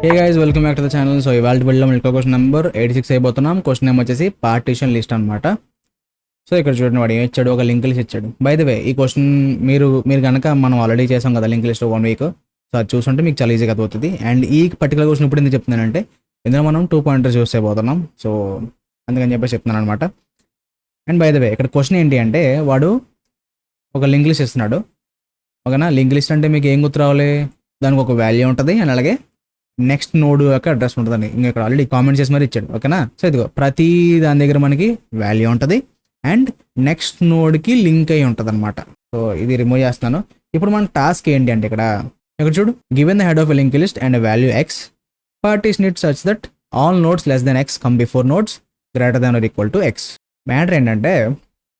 Hey guys, welcome back to the channel. So ఇవాళ వీడియోలో మనకి క్వశ్చన్ నెంబర్ 86 అయిపోతున్నాం. క్వశ్చన్ నెంబర్ వచ్చేసి పార్టీషన్ లిస్ట్ అనమాట. సో ఇక్కడ చూడండి, వాడు ఏం ఇచ్చాడు, ఒక లింక్ లిస్ట్ ఇచ్చాడు. బై ద వే, ఈ క్వశ్చన్ మీరు కనుక మనం ఆల్రెడీ చేసాం కదా లింక్ లిస్ట్ 1 వీక్. సో అది చూసుంటే మీకు చాలా ఈజీగా అవుతుంది. అండ్ ఈ పర్టికులర్ క్వశ్చన్ ఇప్పుడు ఎందుకు చెప్తున్నానంటే, ఇందులో మనం 2 పాయింటర్స్ యూస్ అయిపోతున్నాం. సో అందుకని చెప్పేసి చెప్తున్నాను అనమాట. అండ్ బై ద వే, ఇక్కడ క్వశ్చన్ ఏంటి అంటే, వాడు ఒక లింక్ లిస్ట్ ఇస్తున్నాడు. ఓకేనా? లింక్ లిస్ట్ అంటే మీకు ఏం గుర్తు రావాలి, దానికి ఒక వాల్యూ ఉంటుంది అండ్ అలాగే నెక్స్ట్ నోడ్ యొక్క అడ్రస్ ఉంటుందని ఇంకా ఇక్కడ ఆల్రెడీ కామెంట్ చేసి మరి ఇచ్చాడు. ఓకేనా? సో ఇదిగో ప్రతి దాని దగ్గర మనకి వాల్యూ ఉంటుంది అండ్ నెక్స్ట్ నోడ్కి లింక్ అయి ఉంటుంది అనమాట. సో ఇది రిమూవ్ చేస్తున్నాను. ఇప్పుడు మన టాస్క్ ఏంటి అంటే, ఇక్కడ చూడు, given the head of a link list and value X, partition it such that all nodes less than X come before nodes greater than or equal to X. Matter ఏంటంటే,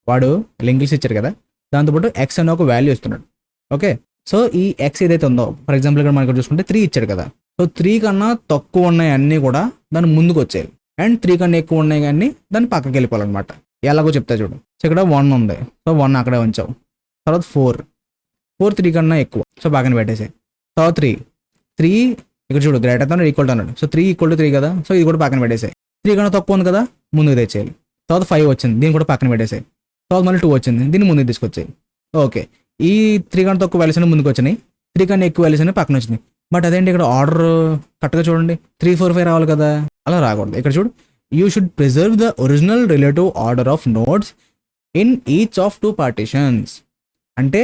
వాడు link list ఇచ్చారు కదా, దాంతోపాటు X అనే ఒక value ఇస్తున్నాడు. Okay, so ఈ X ఏదైతే ఉందో, ఫర్ ఎగ్జాంపుల్ ఇక్కడ మనకి చూసుకుంటే 3 ఇచ్చాడు కదా. సో 3 కన్నా తక్కువ ఉన్నాయి అన్నీ కూడా దాని ముందుకు వచ్చాయి, అండ్ 3 కన్నా ఎక్కువ ఉన్నాయి కానీ దాన్ని పక్కకి వెళ్ళిపోవాలన్నమాట. ఎలాగో చెప్తా చూడు. సో ఇక్కడ 1 ఉంది, సో 1 అక్కడే ఉంచావు. తర్వాత 4 3 కన్నా ఎక్కువ, సో పక్కన పెట్టేసాయి. తర్వాత 3 ఇక్కడ చూడు, గ్రేటర్ దాన్ ఈక్వల్ టు అన్నాడు. సో 3 ఈక్వల్ టు 3 కదా, సో ఇది కూడా పక్కన పెట్టేసాయి. 3 కన్నా తక్కువ ఉంది కదా, ముందుకు తెచ్చేయాలి. తర్వాత 5 వచ్చింది, దీన్ని కూడా పక్కన పెట్టేసాయి. తర్వాత మళ్ళీ 2 వచ్చింది, దీన్ని ముందుకు తీసుకొచ్చాయి. ఓకే, ఈ 3 కన్నా తక్కువ వాల్యూస్ అని ముందుకు వచ్చినాయి, 3 కన్నా ఎక్కువ వాల్యూస్ అని పక్కన వచ్చినాయి. బట్ అదేంటి, ఇక్కడ ఆర్డర్ కరెక్ట్గా చూడండి, 3, 4, 5 రావాలి కదా, అలా రాకూడదు. ఇక్కడ చూడు, you should preserve the original relative order of nodes in each of 2 partitions. అంటే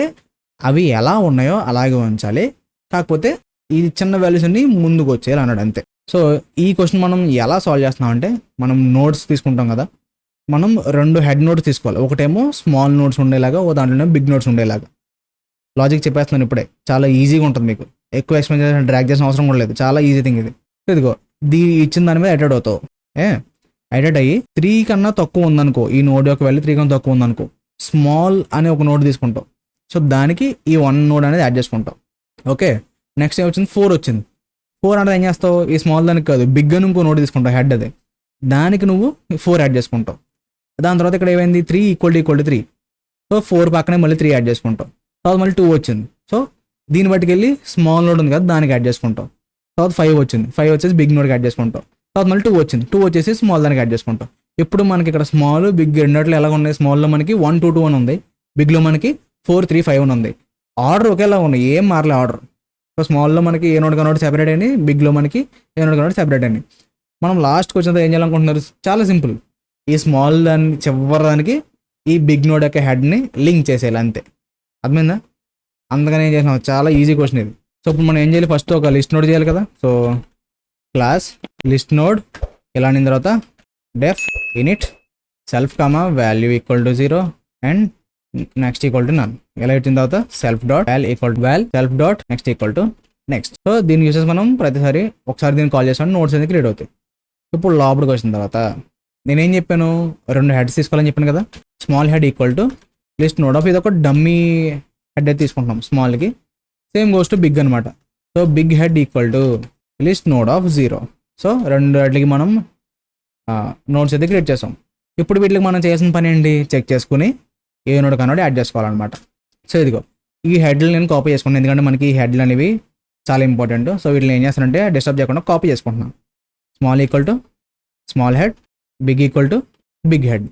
అవి ఎలా ఉన్నాయో అలాగే ఉంచాలి, కాకపోతే ఈ చిన్న వాల్యూస్ అన్ని ముందుకు వచ్చేయాలి అన్నాడు, అంతే. సో ఈ క్వశ్చన్ మనం ఎలా సాల్వ్ చేస్తున్నాం అంటే, మనం నోట్స్ తీసుకుంటాం కదా, మనం 2 హెడ్ నోట్స్ తీసుకోవాలి. ఒకటేమో స్మాల్ నోట్స్ ఉండేలాగా, ఓ దాంట్లోనే బిగ్ నోట్స్ ఉండేలాగా. లాజిక్ చెప్పేస్తున్నాను ఇప్పుడే, చాలా ఈజీగా ఉంటుంది, మీకు ఎక్కువ ఎక్స్ప్లెయిన్ చేసిన డ్రాగ్ చేసిన అవసరం కూడా లేదు, చాలా ఈజీ థింగ్ ఇది. ఇదిగో ఇచ్చిన దాని మీద అటెడ్ అవుతావు. అటెడ్ అయ్యి 3 కన్నా తక్కువ ఉందనుకో, ఈ నోడ్ యొక్క వాల్యూ 3 కన్నా తక్కువ ఉందనుకో, స్మాల్ అనే ఒక నోడ్ తీసుకుంటావు. సో దానికి ఈ 1 నోడ్ అనేది యాడ్ చేసుకుంటావు. ఓకే, నెక్స్ట్ ఏం వచ్చింది, 4 వచ్చింది. 4 అంటే ఏం చేస్తావు, ఈ స్మాల్ దానికి కాదు, బిగ్ అని ఇంకో నోడ్ తీసుకుంటావు, హెడ్ అదే, దానికి నువ్వు 4 యాడ్ చేసుకుంటావు. దాని తర్వాత ఇక్కడ ఏమైంది, 3 ఈక్వల్ టు 3, సో 4 పక్కనే మళ్ళీ 3 యాడ్ చేసుకుంటావు. తర్వాత మళ్ళీ 2 వచ్చింది, సో దీన్ని బట్టికెళ్ళి స్మాల్ నోడ్ ఉంది కదా, దానికి యాడ్ చేసుకుంటాం. తర్వాత 5 వచ్చింది, 5 వచ్చేసి బిగ్ నోడ్కి యాడ్ చేసుకుంటాం. తర్వాత మళ్ళీ 2 వచ్చింది, 2 వచ్చేసి స్మాల్ దానికి యాడ్ చేసుకుంటాం. ఇప్పుడు మనకి ఇక్కడ స్మాల్ బిగ్ రెండిట్లో ఎలా ఉన్నాయి, స్మాల్లో మనకి 1, 2, 2 అని ఉంది, బిగ్లో మనకి 4, 3, 5 అని ఉంది. ఆర్డర్ ఒకేలా ఉన్నాయి, ఏం మారలే ఆర్డర్. సో స్మాల్లో మనకి ఏ నోడ్ కనోడ్ సెపరేట్ అయినాయి, బిగ్లో మనకి ఏ నోడ్ కనోడ్ సెపరేట్ అయినాయి. మనం లాస్ట్కి వచ్చినంత ఏం చేయాలనుకుంటున్నారు, చాలా సింపుల్, ఈ స్మాల్ దాన్ని చివరి దానికి ఈ బిగ్ నోడ్ యొక్క హెడ్ని లింక్ చేసేయాలి, అంతే. అర్థమైందా? అందుకని ఏం చేసినాం, చాలా ఈజీ క్వశ్చన్ ఇది. సో ఇప్పుడు మనం ఏం చేయాలి, ఫస్ట్ ఒక లిస్ట్ నోడ్ చేయాలి కదా. సో క్లాస్ లిస్ట్ నోడ్ ఇలా అయిన తర్వాత def init self comma value equal to 0 and next equal to none. ఇలా ఇచ్చిన తర్వాత self dot val equal to val, self dot next equal to next. So దీన్ని uses మనం ప్రతిసారి ఒకసారి దీన్ని కాల్ చేస్తాం, నోట్స్ అనేది క్రియేట్ అవుతాయి. ఇప్పుడు లోపలికి వచ్చిన తర్వాత నేనేం చెప్పాను, 2 హెడ్స్ తీసుకోవాలని చెప్పాను కదా. Small head equal to list node of, ఇది ఒక డమ్మీ హెడ్ అయితే తీసుకుంటున్నాం స్మాల్కి, సేమ్ గోస్ టు బిగ్ అనమాట. So big head equal to list node of 0. So 2 వాటికి మనం నోట్స్ అయితే క్రియేట్ చేసాం. ఇప్పుడు వీటికి మనం చేసిన పని ఏంటి, చెక్ చేసుకుని ఏ నోడ్ కన్నా యాడ్ చేసుకోవాలన్నమాట. సో ఇదిగో ఈ హెడ్లు నేను కాపీ చేసుకున్నాను, ఎందుకంటే మనకి ఈ హెడ్లు అనేవి చాలా ఇంపార్టెంట్. సో వీటిని ఏం చేస్తానంటే డిస్టర్బ్ చేయకుండా కాపీ చేసుకుంటున్నాను. Small equal to small head, big equal to big head,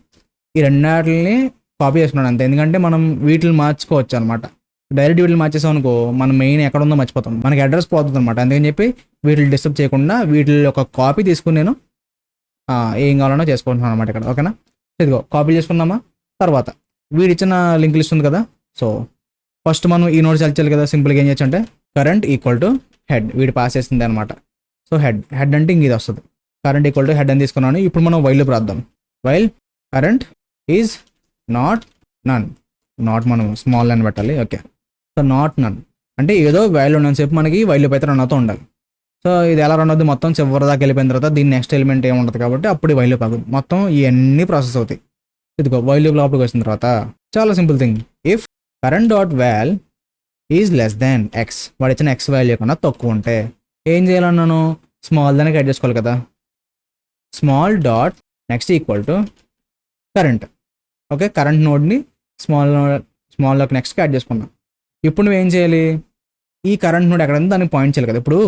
ఈ 2 వాటిని కాపీ చేసుకున్నాను అంతే. ఎందుకంటే మనం వీటిని మార్చుకోవచ్చు అనమాట. డైరెక్ట్ వీటిని మార్చేసాం అనుకో, మనం మెయిన్ ఎక్కడ ఉందో మర్చిపోతాం, మనకి అడ్రస్ పోతుంది అనమాట. అందుకని చెప్పి వీటిని డిస్టర్బ్ చేయకుండా వీటి ఒక కాపీ తీసుకుని నేను ఏం కావాలన్నా చేసుకుంటున్నాను అనమాట ఇక్కడ. ఓకేనా? ఇదిగో కాపీ చేసుకున్నామా. తర్వాత వీడి ఇచ్చిన లింక్ లిస్ట్ ఉంది కదా. సో ఫస్ట్ మనం ఈ నోట్ సెలెక్ట్ చేయాలి కదా. సింపుల్గా ఏం చేయొచ్చు అంటే కరెంట్ ఈక్వల్ టు హెడ్, వీడి పాస్ చేస్తుంది అనమాట. సో హెడ్ అంటే ఇంక ఇది వస్తుంది, కరెంట్ ఈక్వల్ టు హెడ్ అని తీసుకున్నాను. ఇప్పుడు మనం వైల్ రాద్దాం. While current is not none, not మనం స్మాల్ అని పెట్టాలి. ఓకే, సో నాట్ నన్ అంటే ఏదో వాల్యూ ఉన్నంతసేపు మనకి వైల్ అయితే రన్ అవుతూ ఉండాలి. సో ఇది ఎలా రన్ అవుతుంది, మొత్తం చివరి దాకా వెళ్ళిపోయిన తర్వాత దీని నెక్స్ట్ ఎలిమెంట్ ఏముంటుంది కాబట్టి అప్పుడు వైల్ ఆగుతుంది, మొత్తం ఇవన్నీ ప్రాసెస్ అవుతాయి. ఇదిగో వైల్ లోపలికి వచ్చిన తర్వాత చాలా simple thing, if current dot wall is less than x, వాడు ఇచ్చిన ఎక్స్ వాల్యూ కన్నా తక్కువ ఉంటే ఏం చేయాలన్నాను, స్మాల్ దానికి యాడ్ చేసుకోవాలి కదా. Small dot next equal to current. Okay, current నోడ్ని స్మాల్లోకి నెక్స్ట్కి యాడ్ చేసుకున్నాం. ఇప్పుడు నువ్వేం చేయాలి, ఈ కరెంట్ నోడ్ ఎక్కడ ఉందో దానికి పాయింట్ చేయాలి కదా. ఇప్పుడు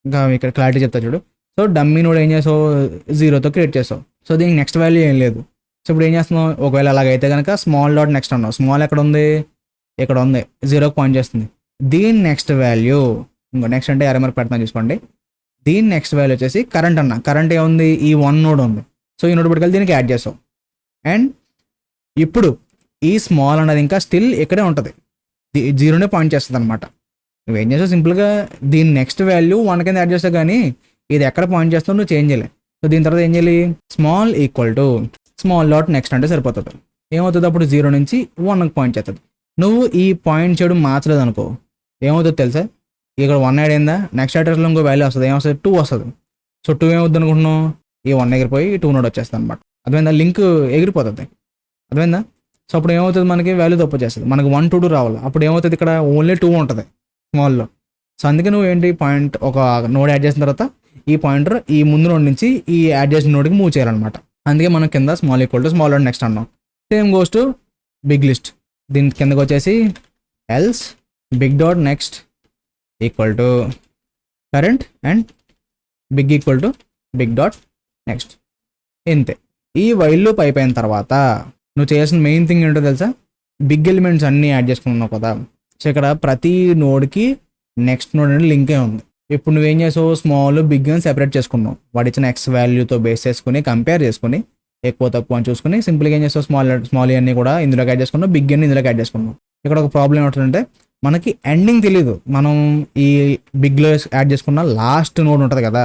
ఇంకా ఇక్కడ క్లారిటీ చెప్తా చూడు. సో డమ్మీ నోడ్ ఏం చేసావు, 0తో క్రియేట్ చేసావు. సో దీనికి నెక్స్ట్ వాల్యూ ఏం లేదు. సో ఇప్పుడు ఏం చేస్తున్నావు, ఒకవేళ అలాగైతే కనుక స్మాల్ డాట్ నెక్స్ట్ అన్నావు. స్మాల్ ఎక్కడ ఉంది, ఇక్కడ ఉంది, 0కి పాయింట్ చేస్తుంది. దీని నెక్స్ట్ వాల్యూ, ఇంకో నెక్స్ట్ అంటే అరే మార్క్ పెడతాను చూసుకోండి. దీని నెక్స్ట్ వాల్యూ వచ్చేసి కరెంట్ అన్న. కరెంట్ ఏముంది, ఈ 1 నోడ్ ఉంది. సో ఈ నోడ్ పట్టుకెళ్ళి దీనికి యాడ్ చేసావు. అండ్ ఇప్పుడు ఈ స్మాల్ అన్నది ఇంకా స్టిల్ ఇక్కడే ఉంటుంది, 0నే పాయింట్ చేస్తుంది అనమాట. నువ్వేం చేసావు, సింపుల్గా దీని నెక్స్ట్ వాల్యూ 1 కింద యాడ్ చేస్తావు, కానీ ఇది ఎక్కడ పాయింట్ చేస్తావు నువ్వు చేంజ్ చేయలే. సో దీని తర్వాత ఏం చేయాలి, small equal to small dot next అంటే సరిపోతుంది. ఏమవుతుంది, అప్పుడు 0 నుంచి 1కి పాయింట్ చేస్తుంది. నువ్వు ఈ పాయింట్ చేయడం మార్చలేదు అనుకో, ఏమవుతుంది తెలుసా, ఇక్కడ 1 యాడ్ అయిందా, నెక్స్ట్ అడ్రస్లో ఇంకో వాల్యూ వస్తుంది, ఏమొస్తుంది, 2 వస్తుంది. సో 2 ఏమవుద్ది అనుకుంటున్నావు, ఈ 1 ఎగిరిపోయి 2 నోడ్ వచ్చేస్తుంది అనమాట. అర్థమైందా, లింక్ ఎగిరిపోతుంది. అర్థమైందా. సో అప్పుడు ఏమవుతుంది, మనకి వాల్యూ తప్పు చేస్తుంది, మనకి 1 2 రావాలి. అప్పుడు ఏమవుతుంది, ఇక్కడ ఓన్లీ 2 ఉంటుంది స్మాల్లో. సో అందుకే నువ్వు ఏంటి, పాయింట్ ఒక నోడ్ యాడ్ చేసిన తర్వాత ఈ పాయింటర్ ఈ ముందు నోడ్ నుంచి ఈ యాడ్ చేసిన నోడ్కి మూవ్ చేయాలన్నమాట. అందుకే మనం కింద small equal to small dot next అన్నాం. Same goes to big list. దీని కిందకి వచ్చేసి else big dot next equal to current and big equal to big dot next. ఇంతే. ఈ వైల్ లూప్ అయిపోయిన తర్వాత నువ్వు చేయాల్సిన మెయిన్ థింగ్ ఏంటో తెలుసా, బిగ్ ఎలిమెంట్స్ అన్నీ యాడ్ చేసుకున్నావు కదా. సో ఇక్కడ ప్రతి నోడ్కి నెక్స్ట్ నోడ్ అనేది లింకే ఉంది. ఇప్పుడు నువ్వేం చేసావు, స్మాల్ బిగ్ అని సెపరేట్ చేసుకున్నావు. వాడు ఇచ్చిన ఎక్స్ వాల్యూతో బేస్ చేసుకుని కంపేర్ చేసుకుని ఎక్కువ తక్కువ అని చూసుకుని సింపుల్గా ఏం చేస్తావు, స్మాల్ అన్ని కూడా ఇందులోకి యాడ్ చేసుకున్నావు, బిగ్ అని ఇందులోకి యాడ్ చేసుకున్నావు. ఇక్కడ ఒక ప్రాబ్లం ఏమిటంటే మనకి ఎండింగ్ తెలియదు. మనం ఈ బిగ్లో యాడ్ చేసుకున్న లాస్ట్ నోడ్ ఉంటుంది కదా,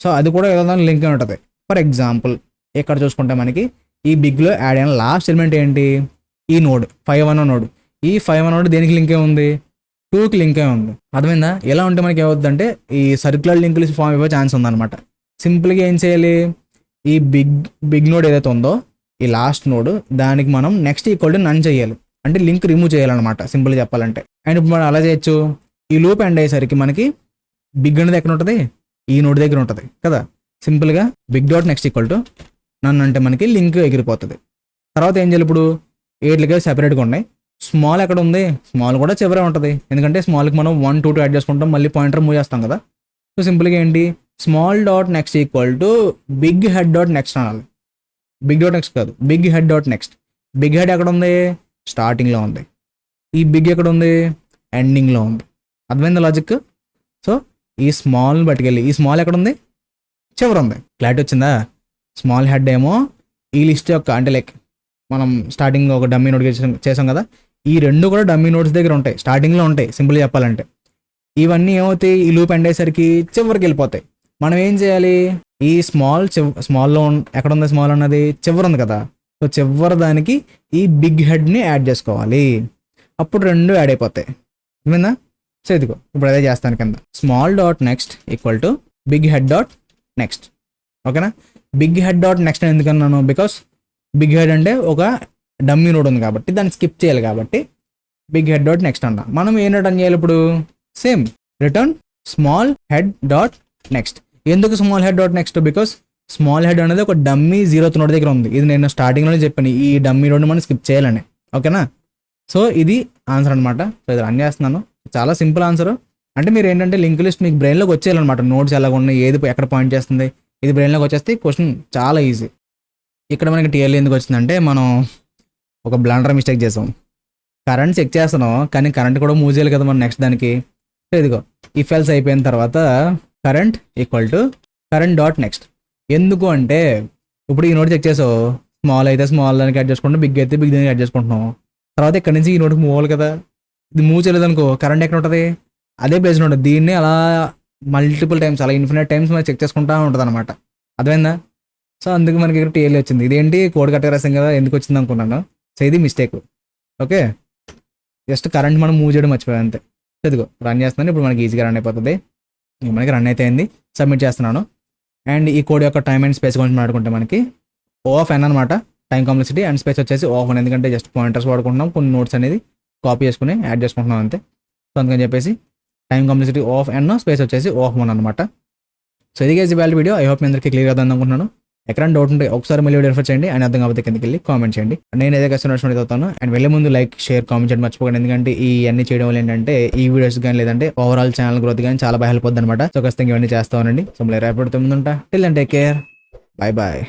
సో అది కూడా ఏదో లింక్ ఉంటుంది. ఫర్ ఎగ్జాంపుల్ ఇక్కడ చూసుకుంటే మనకి ఈ బిగ్లో యాడ్ అయిన లాస్ట్ ఎలిమెంట్ ఏంటి, ఈ నోడ్ 5 అన్న నోడ్. ఈ 5 అన్న నోడ్ దేనికి లింకే ఉంది, 2కి లింకే ఉంది. అర్థమైందా. ఎలా ఉంటే మనకి ఏమవుతుందంటే ఈ సర్క్యులర్ లింకులు ఫామ్ ఇవ్వే ఛాన్స్ ఉందన్నమాట. సింపుల్గా ఏం చేయాలి, ఈ బిగ్ నోడ్ ఏదైతే ఉందో ఈ లాస్ట్ నోడ్ దానికి మనం నెక్స్ట్ ఈక్వల్ టు నన్ చేయాలి, అంటే లింక్ రిమూవ్ చేయాలన్నమాట సింపుల్గా చెప్పాలంటే. అండ్ ఇప్పుడు మనం అలా చేయొచ్చు. ఈ లూప్ ఎండ్ అయ్యేసరికి మనకి బిగ్ అనేది ఎక్కడ ఉంటుంది, ఈ నోడ్ దగ్గర ఉంటుంది కదా. సింపుల్గా big dot next equal to నన్ను అంటే మనకి లింక్ ఎగిరిపోతుంది. తర్వాత ఏం చేయాలి, ఇప్పుడు 8 సెపరేట్గా ఉన్నాయి. స్మాల్ ఎక్కడ ఉంది, స్మాల్ కూడా చివరే ఉంటుంది, ఎందుకంటే స్మాల్కి మనం 1 2 2 యాడ్ చేసుకుంటాం, మళ్ళీ పాయింటర్ మూవ్ చేస్తాం కదా. సో సింపుల్గా ఏంటి, small dot next equal to big head dot next అనాలి. బిగ్ డాట్ నెక్స్ట్ కాదు, big head dot next. Big head ఎక్కడ ఉంది, స్టార్టింగ్లో ఉంది. ఈ బిగ్ ఎక్కడ ఉంది, ఎండింగ్లో ఉంది. అర్థమైంది లాజిక్. సో ఈ స్మాల్ పట్టుకెళ్ళి ఈ స్మాల్ ఎక్కడ ఉంది, చివర ఉంది. క్లారిటీ వచ్చిందా. స్మాల్ హెడ్ ఏమో ఈ లిస్ట్ యొక్క అంటే లైక్ మనం స్టార్టింగ్లో ఒక డమ్మీ నోట్ చేసాం కదా, ఈ రెండు కూడా డమ్మీ నోట్స్ దగ్గర ఉంటాయి, స్టార్టింగ్లో ఉంటాయి సింపుల్గా చెప్పాలంటే. ఇవన్నీ ఏమవుతాయి, ఈ లూప్ ఎండ్ అయ్యేసరికి చివరికి వెళ్ళిపోతాయి. మనం ఏం చేయాలి, ఈ స్మాల్లో ఎక్కడ ఉంది, స్మాల్ అన్నది చివర ఉంది కదా. సో చివరి దానికి ఈ బిగ్ హెడ్ని యాడ్ చేసుకోవాలి, అప్పుడు రెండు యాడ్ అయిపోతాయి. ఏమైందా. సో ఇదిగో ఇప్పుడు అదే చేస్తాను కింద, small dot next equal to big head dot next. ఓకేనా. బిగ్ హెడ్ డాట్ నెక్స్ట్ ఎందుకన్నాను, బికాస్ బిగ్ హెడ్ అంటే ఒక డమ్మీ నోడ్ ఉంది కాబట్టి దాన్ని స్కిప్ చేయాలి కాబట్టి బిగ్ హెడ్ డాట్ నెక్స్ట్ అన్నా. మనం ఏం రిటర్న్ చేయాలి ఇప్పుడు, same return small head dot next. ఎందుకు small head dot next, because small head అనేది ఒక డమ్మీ 0th నోడ్ దగ్గర ఉంది. ఇది నేను స్టార్టింగ్లోనే చెప్పాను, ఈ డమ్మీ నోడ్ని మనం స్కిప్ చేయాలని. ఓకేనా. సో ఇది ఆన్సర్ అనమాట. సో ఇది రన్ చేస్తున్నాను, చాలా సింపుల్ ఆన్సర్. అంటే మీరు ఏంటంటే లింక్ లిస్ట్ మీకు బ్రెయిన్లోకి వచ్చేయాలన్నమాట, నోట్స్ ఎలా ఉన్నాయి, ఏది ఎక్కడ పాయింట్ చేస్తుంది, ఇది బ్రెయిన్లోకి వచ్చేస్తే క్వశ్చన్ చాలా ఈజీ. ఇక్కడ మనకి టీఎల్ ఎందుకు వచ్చిందంటే మనం ఒక బ్లండర్ మిస్టేక్ చేసాం. కరెంట్ చెక్ చేస్తున్నాం కానీ కరెంట్ కూడా మూవ్ చేయాలి కదా మనం నెక్స్ట్ దానికి. సో ఇదిగో ఇఫ్ ఎల్స్ అయిపోయిన తర్వాత current equal to current dot next. ఎందుకు అంటే ఇప్పుడు ఈ నోట్ చెక్ చేసావు, స్మాల్ అయితే స్మాల్ దానికి యాడ్ చేసుకుంటాం, బిగ్ అయితే బిగ్ దానికి యాడ్ చేసుకుంటున్నాం. తర్వాత ఇక్కడ నుంచి ఈ నోట్కి మూవ్ అవ్వాలి కదా, ఇది మూవ్ చేయలేదు అనుకో కరెంట్ ఎక్కడ ఉంటుంది, అదే ప్లేస్లో ఉంటుంది. దీన్ని అలా మల్టిపుల్ టైమ్స్ అలా ఇన్ఫినిట్ టైమ్స్ మనం చెక్ చేసుకుంటూ ఉంటుంది అనమాట. అర్థమైందా. సో అందుకు మనకి ఇక్కడ టీఎల్ వచ్చింది. ఇదేంటి కోడ్ కట్ట రాసాం కదా ఎందుకు వచ్చింది అనుకున్నాను. సో ఇది మిస్టేక్. ఓకే, జస్ట్ కరెంట్ మనం మూవ్ చేయడం మర్చిపోయాం అంతే. ఇదిగో రన్ చేస్తున్నాను, ఇప్పుడు మనకి ఈజీగా రన్ అయిపోతుంది. మనకి రన్ అయితే అయింది, సబ్మిట్ చేస్తున్నాను. అండ్ ఈ కోడ్ యొక్క టైం అండ్ స్పేస్ గురించి మాట్లాడుకుంటే మనకి O(n) అనమాట, టైం కాంప్లెక్సిటీ, అండ్ స్పేస్ వచ్చేసి O(1), ఎందుకంటే జస్ట్ పాయింటర్స్ వాడుకుంటున్నాం, కొన్ని నోట్స్ అనేది కాపీ చేసుకుని యాడ్ చేసుకుంటున్నాం అంతే. సో అందుకని చెప్పేసి టైం కాంప్లెక్సిటీ O(n), స్పేస్ వచ్చేసి O(1) అనమాట. సో ఇది గైస్ ఇవాళ వీడియో. ఐ హోప్ మీ అందరికీ క్లియర్ అవుతుంది అనుకుంటున్నాను. ఎక్కడైనా డౌట్ ఉంటే ఒకసారి మళ్ళీ వీడియో రిఫర్ చేయండి అండ్ అర్థం కాకపోతే కిందకి వెళ్ళి కామెంట్ చేయండి. నేను ఏదో కష్టం అవుతాను అండ్ వెళ్ళే ముందు లైక్ షేర్ కామెంట్ చేయడం మర్చిపోకండి. ఎందుకంటే ఈ అన్ని చేయడం వల్ల ఏంటంటే ఈ వీడియోస్ కానీ లేదంటే ఓవరాల్ ఛానల్ గ్రోత్ కానీ చాలా బాగా హెల్ప్ అవుతుంది అనమాట. సో ఖచ్చితంగా ఇవన్నీ చేస్తా ఉండండి. సో మళ్ళీ రేపటితో ముందుంటా. Till and take care. Bye bye.